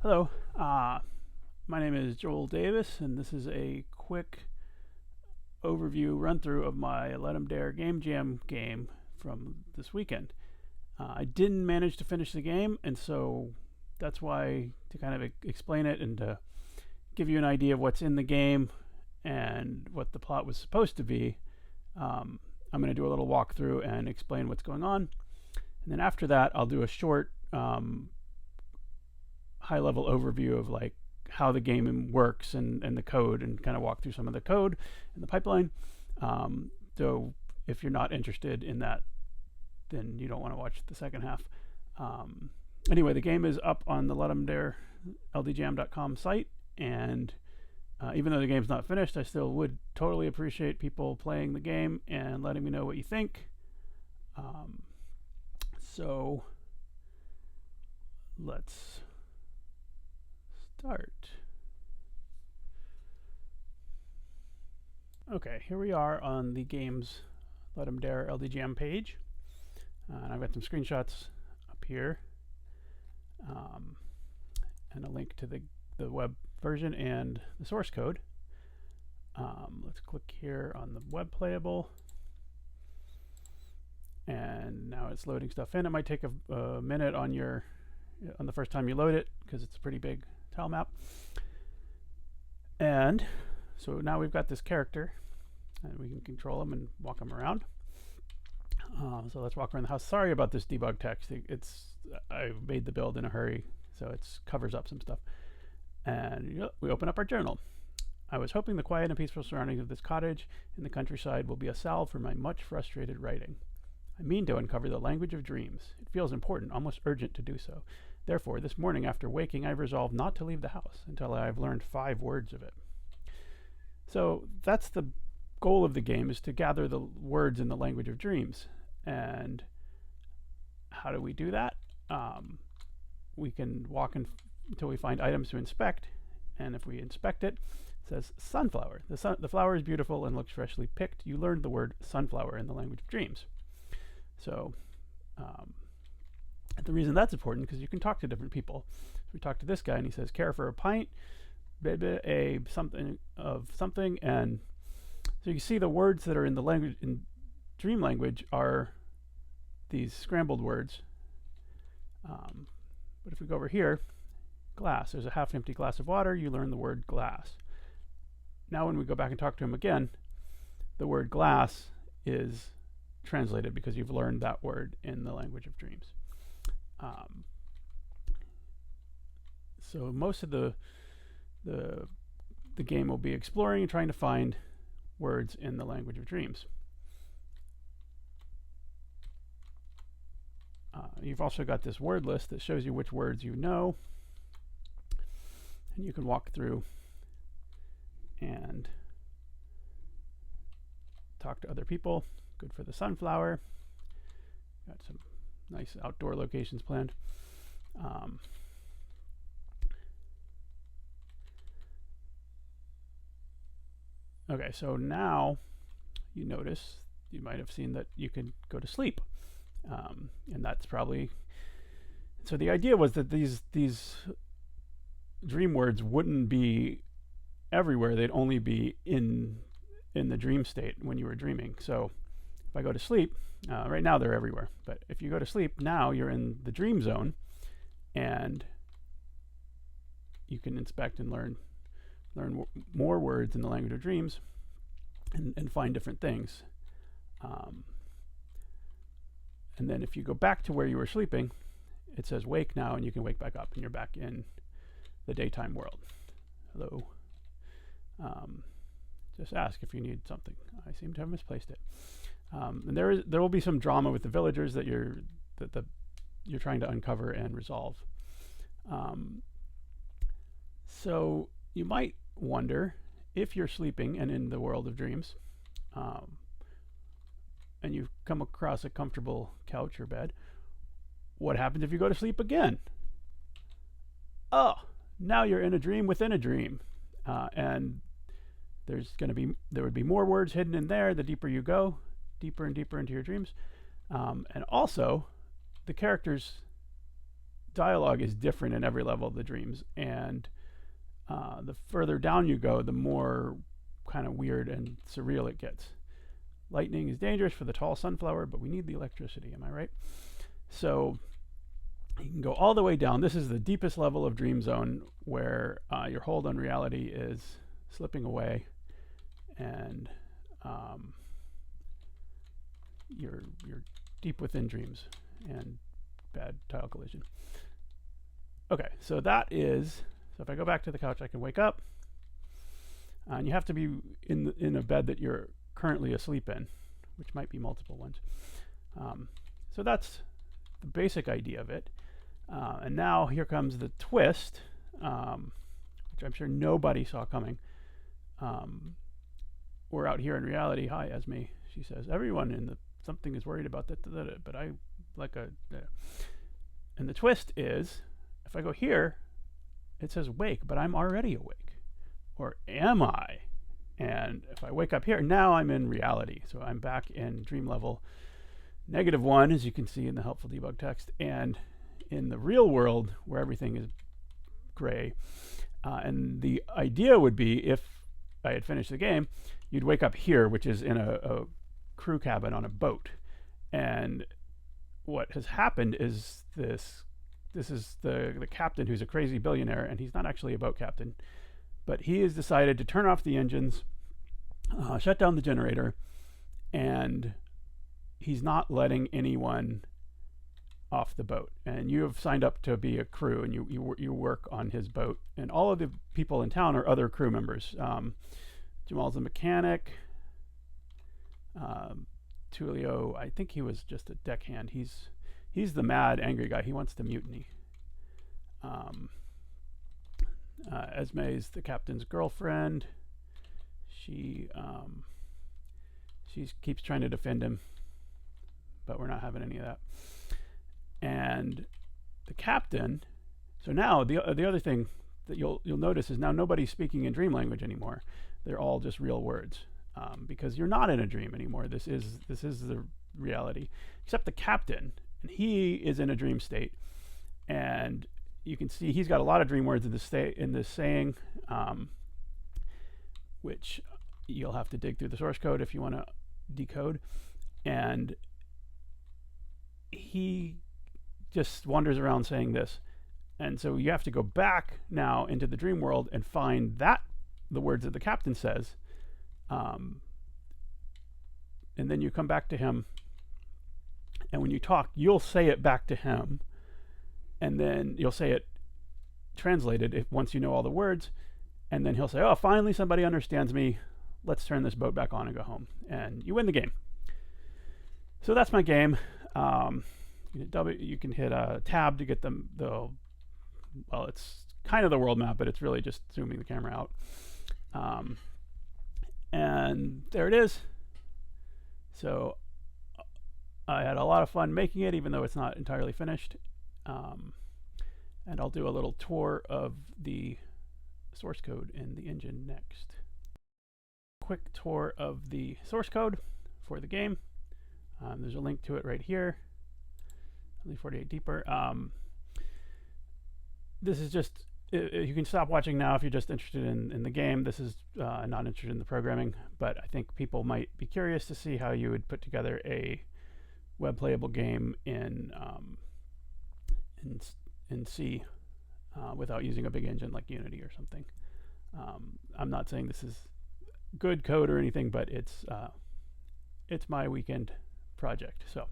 Hello, my name is Joel Davis, and this is a quick overview run-through of my Let 'em Dare Game Jam game from this weekend. I didn't manage to finish the game, and so that's why, to kind of explain it and to give you an idea of what's in the game and what the plot was supposed to be, I'm going to do a little walkthrough and explain what's going on. And then after that, I'll do a short high-level overview of like how the game works and the code, and kind of walk through some of the code and the pipeline. So if you're not interested in that, then you don't want to watch the second half. Anyway, the game is up on the Let 'em Dare LDJAM.com site, and even though the game's not finished, I still would totally appreciate people playing the game and letting me know what you think. So let's start. Okay, here we are on the game's Let 'em Dare LDJAM page. And I've got some screenshots up here, and a link to the web version and the source code. Let's click here on the web playable, and now it's loading stuff in. It might take a minute on the first time you load it, because it's a pretty big tile map. And so now we've got this character, and we can control him and walk him around. So let's walk around the house. Sorry about this debug text. I made the build in a hurry, so it covers up some stuff. And we open up our journal. I was hoping the quiet and peaceful surroundings of this cottage in the countryside will be a salve for my much frustrated writing. I mean to uncover the language of dreams. It feels important, almost urgent to do so. Therefore, this morning after waking, I've resolved not to leave the house until I've learned 5 words of it. So that's the goal of the game, is to gather the words in the language of dreams. And how do we do that? We can walk until we find items to inspect, and if we inspect it, it says sunflower. The flower is beautiful and looks freshly picked. You learned the word sunflower in the language of dreams. So the reason that's important, because you can talk to different people. So we talk to this guy, and he says, care for a pint, baby, a something of something. And so you see the words that are in the language, in dream language, are these scrambled words. But if we go over here, glass, there's a half empty glass of water. You learn the word glass. Now when we go back and talk to him again, the word glass is translated because you've learned that word in the language of dreams. So most of the game will be exploring and trying to find words in the language of dreams. You've also got this word list that shows you which words you know, and you can walk through and talk to other people. Good for the sunflower. Got some nice outdoor locations planned. Okay, so now you notice, you might have seen that you can go to sleep. And that's probably, so the idea was that these dream words wouldn't be everywhere. They'd only be in the dream state when you were dreaming. So if I go to sleep, right now they're everywhere, but if you go to sleep, now you're in the dream zone, and you can inspect and learn more words in the language of dreams, and find different things. And then if you go back to where you were sleeping, it says wake now, and you can wake back up, and you're back in the daytime world. Hello. Just ask if you need something. I seem to have misplaced it. And there will be some drama with the villagers that you're trying to uncover and resolve. So you might wonder, if you're sleeping and in the world of dreams, and you've come across a comfortable couch or bed, what happens if you go to sleep again? Oh, now you're in a dream within a dream, and there would be more words hidden in there the deeper you go, deeper and deeper into your dreams. And also, the characters dialogue is different in every level of the dreams, and the further down you go, the more kind of weird and surreal it gets. Lightning is dangerous for the tall sunflower, but we need the electricity. Am I right? So you can go all the way down. This is the deepest level of Dream Zone, where your hold on reality is slipping away, and you're deep within dreams and bad tile collision. Okay, so that is. So if I go back to the couch, I can wake up, and you have to be in a bed that you're currently asleep in, which might be multiple ones. So that's the basic idea of it. And now here comes the twist, which I'm sure nobody saw coming. We're out here in reality. Hi, Esme. She says, everyone in something is worried about that, but I like a. And the twist is, if I go here, it says wake, but I'm already awake. Or am I? And if I wake up here, now I'm in reality. So I'm back in dream level -1, as you can see in the helpful debug text, and in the real world where everything is gray. And the idea would be, if I had finished the game, you'd wake up here, which is in a crew cabin on a boat. And what has happened is this is the captain, who's a crazy billionaire, and he's not actually a boat captain, but he has decided to turn off the engines, shut down the generator, and he's not letting anyone off the boat. And you have signed up to be a crew, and you work on his boat, and all of the people in town are other crew members. Jamal's a mechanic. Tulio, I think he was just a deckhand. He's the mad, angry guy. He wants to mutiny. Esme is the captain's girlfriend. She keeps trying to defend him, but we're not having any of that. And the captain. So now the other thing that you'll notice is now nobody's speaking in dream language anymore. They're all just real words, because you're not in a dream anymore. This is the reality, except the captain. And he is in a dream state, and you can see he's got a lot of dream words in this saying, which you'll have to dig through the source code if you want to decode. And he just wanders around saying this, and so you have to go back now into the dream world and find the words that the captain says, and then you come back to him. And when you talk, you'll say it back to him, and then you'll say it translated once you know all the words, and then he'll say, oh, finally somebody understands me. Let's turn this boat back on and go home. And you win the game. So that's my game. You can hit tab to get well, it's kind of the world map, but it's really just zooming the camera out. And there it is. So I had a lot of fun making it, even though it's not entirely finished. And I'll do a little tour of the source code in the engine next. Quick tour of the source code for the game. There's a link to it right here. LD48 deeper. This is just, you can stop watching now if you're just interested in the game. This is not interested in the programming, but I think people might be curious to see how you would put together a web playable game in C without using a big engine like Unity or something. I'm not saying this is good code or anything, but it's my weekend project. So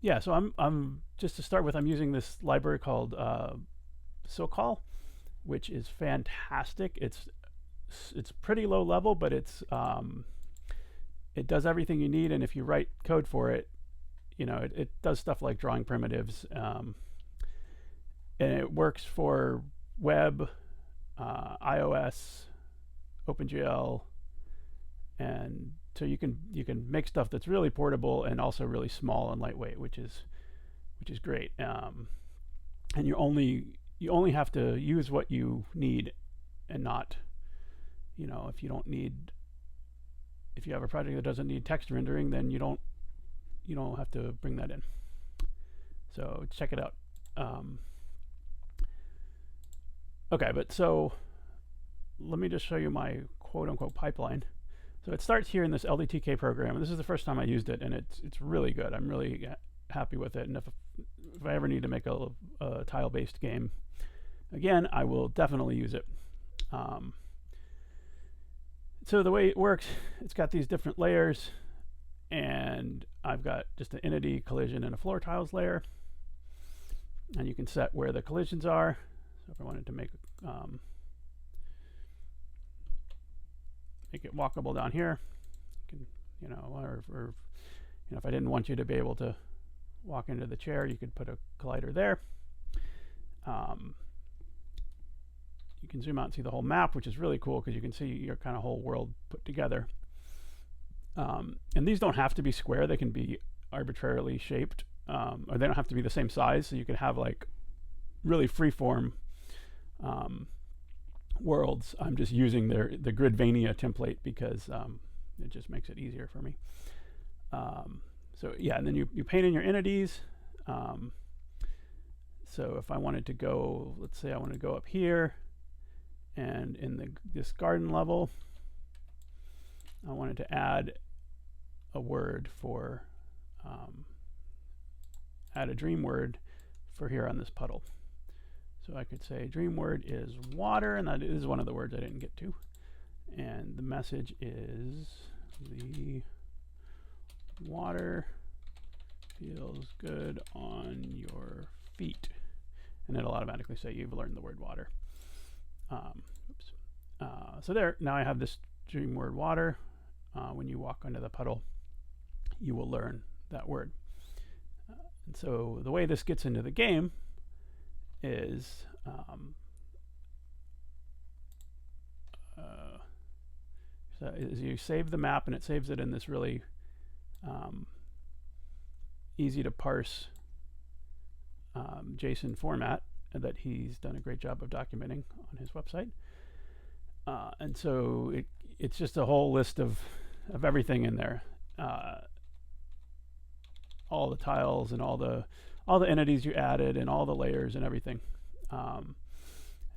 yeah, so I'm just to start with, I'm using this library called sokol, which is fantastic. It's pretty low level, but it does everything you need, and if you write code for it, it does stuff like drawing primitives, and it works for web, iOS, OpenGL, and so you can make stuff that's really portable and also really small and lightweight, which is great. And you only have to use what you need, and not, if you have a project that doesn't need text rendering, then you don't have to bring that in. So check it out. Okay, but so let me just show you my quote-unquote pipeline. So it starts here in this LDTK program, and this is the first time I used it, and it's really good. I'm really happy with it, and if I ever need to make a tile-based game again, I will definitely use it. So the way it works, it's got these different layers, and I've got just an entity, collision, and a floor tiles layer, and you can set where the collisions are. So if I wanted to make it walkable down here, you can, or if I didn't want you to be able to walk into the chair, you could put a collider there. You can zoom out and see the whole map, which is really cool because you can see your kind of whole world put together. And these don't have to be square; they can be arbitrarily shaped, or they don't have to be the same size. So you could have like really freeform worlds. I'm just using the Gridvania template because it just makes it easier for me. So yeah, and then you paint in your entities. So if I wanted to go, let's say I want to go up here, and in this garden level, I wanted to add a word for, add a dream word for here on this puddle. So I could say dream word is water, and that is one of the words I didn't get to. And the message is the water feels good on your feet. And it'll automatically say you've learned the word water. So there, now I have this dream word water. When you walk under the puddle, you will learn that word. And so the way this gets into the game is you save the map, and it saves it in this really easy to parse JSON format that he's done a great job of documenting on his website. And so it's just a whole list of everything in there, all the tiles and all the entities you added and all the layers and everything. So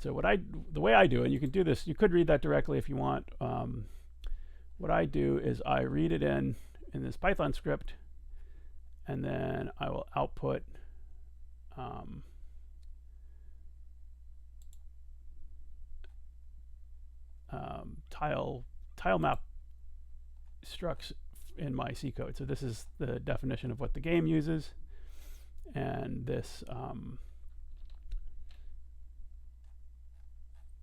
the way I do it, and you can do this, you could read that directly if you want. What I do is I read it in this Python script, and then I will output tile map structs in my C code. So this is the definition of what the game uses, and this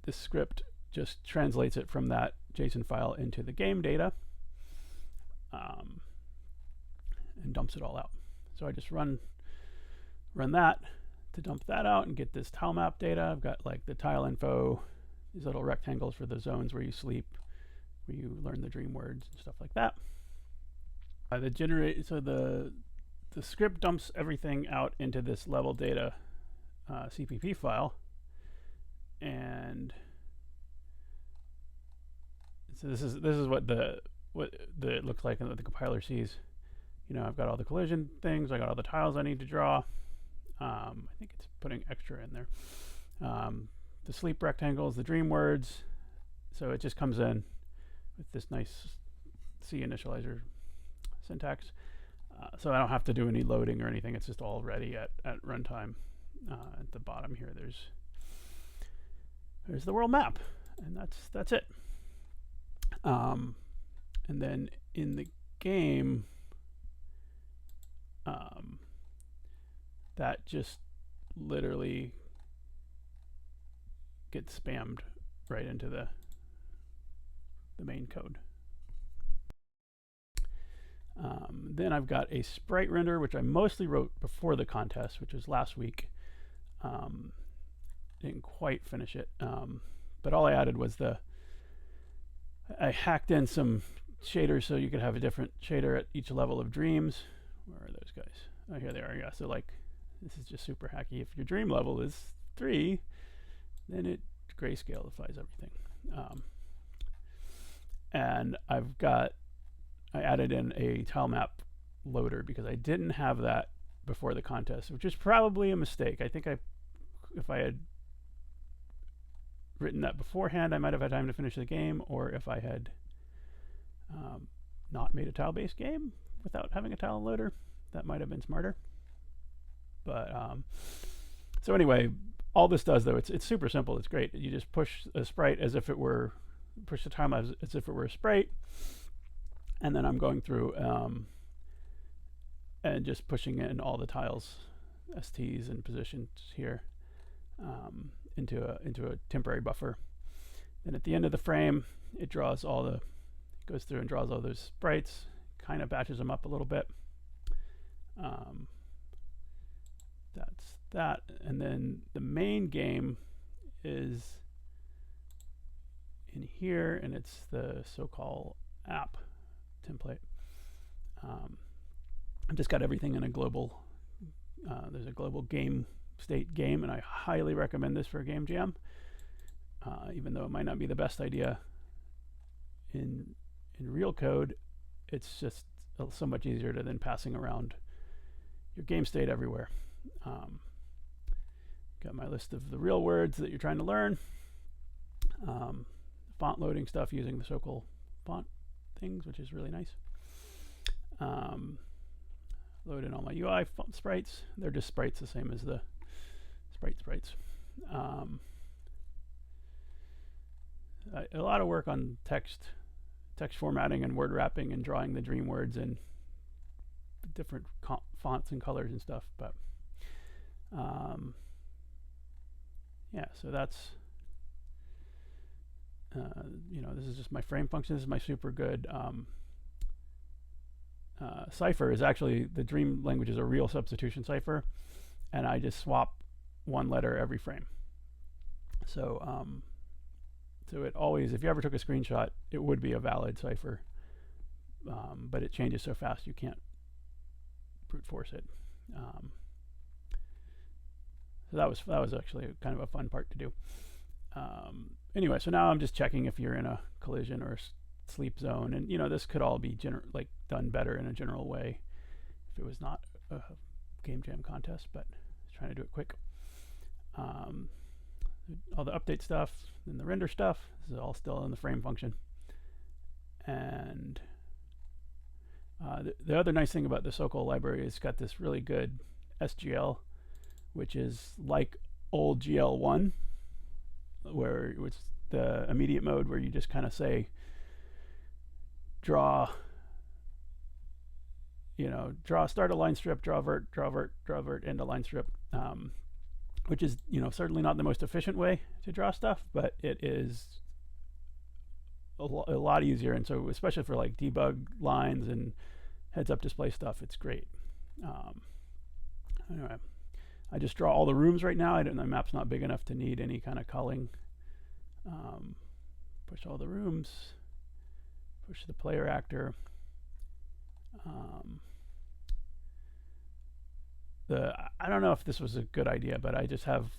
this script just translates it from that JSON file into the game data, and dumps it all out. So I just run that to dump that out and get this tile map data. I've got like the tile info, these little rectangles for the zones where you sleep, where you learn the dream words and stuff like that. The script dumps everything out into this level data CPP file, and so this is what it looks like and what the compiler sees. I've got all the collision things, I got all the tiles I need to draw. I think it's putting extra in there. The sleep rectangles, the dream words. So it just comes in with this nice C initializer syntax. So I don't have to do any loading or anything. It's just all ready at runtime. At the bottom here, there's the world map, and that's it. And then in the game, that just literally gets spammed right into the main code. Then I've got a sprite render, which I mostly wrote before the contest, which was last week. Didn't quite finish it, but all I added was I hacked in some shaders so you could have a different shader at each level of dreams. Where are those guys? Oh, here they are. Yeah, so like this is just super hacky. If your dream level is 3, then it grayscalifies everything. And I added in a tile map loader because I didn't have that before the contest, which is probably a mistake. I think if I had written that beforehand, I might have had time to finish the game, or if I had not made a tile-based game without having a tile loader, that might have been smarter. But so anyway, all this does, though, it's super simple. It's great. You just push a sprite as if it were, push the tile as if it were a sprite, and then I'm going through and just pushing in all the tiles, STs and positions here, into a temporary buffer. Then at the end of the frame, it draws all the, goes through and draws all those sprites, kind of batches them up a little bit. That's that. And then the main game is in here, and it's the sokol app template. I've just got everything in a global, there's a global game state game, and I highly recommend this for a game jam, even though it might not be the best idea in real code. It's just so much easier to than passing around your game state everywhere. Got my list of the real words that you're trying to learn, font loading stuff using the sokol font things, which is really nice. Load in all my UI sprites. They're just sprites, the same as the sprites. A lot of work on text formatting and word wrapping and drawing the dream words in different fonts and colors and stuff. But yeah, so that's this is just my frame function. This is my super good cipher. Is actually, the dream language is a real substitution cipher, and I just swap one letter every frame. So so it always, if you ever took a screenshot, it would be a valid cipher, but it changes so fast you can't brute force it. So that was actually kind of a fun part to do. Anyway, so now I'm just checking if you're in a collision or sleep zone, and this could all be done better in a general way if it was not a game jam contest, but trying to do it quick. All the update stuff and the render stuff, this is all still in the frame function. And the other nice thing about the sokol library is it's got this really good SGL, which is like old GL1, where it's the immediate mode where you just kind of say draw, start a line strip, draw vert, end a line strip, which is certainly not the most efficient way to draw stuff, but it is a lot easier. And so especially for like debug lines and heads up display stuff, it's great. Anyway, I just draw all the rooms right now. The map's not big enough to need any kind of culling. Push all the rooms, push the player actor. I don't know if this was a good idea, but I just have,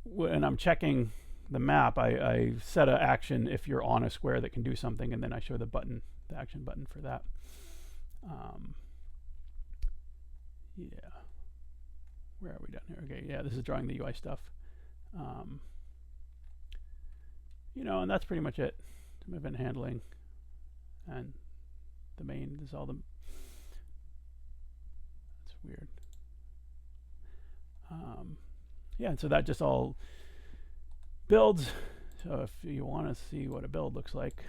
when I'm checking the map, I set an action if you're on a square that can do something, and then I show the action button for that. Yeah. Where are we down here? Okay, yeah, this is drawing the UI stuff. And that's pretty much it. Some event handling, and the main is all the. That's weird. Yeah, and so that just all builds. So if you want to see what a build looks like,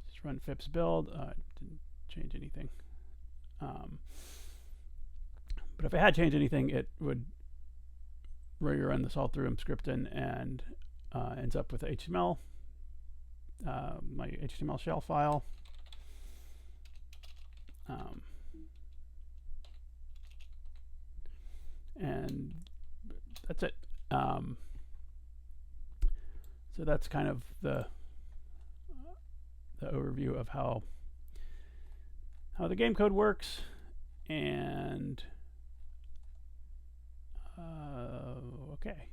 just run fips build. Didn't change anything. But if I had changed anything, it would rerun this all through emscripten and ends up with HTML, my HTML shell file. And that's it. So that's kind of the overview of how the game code works, and Okay.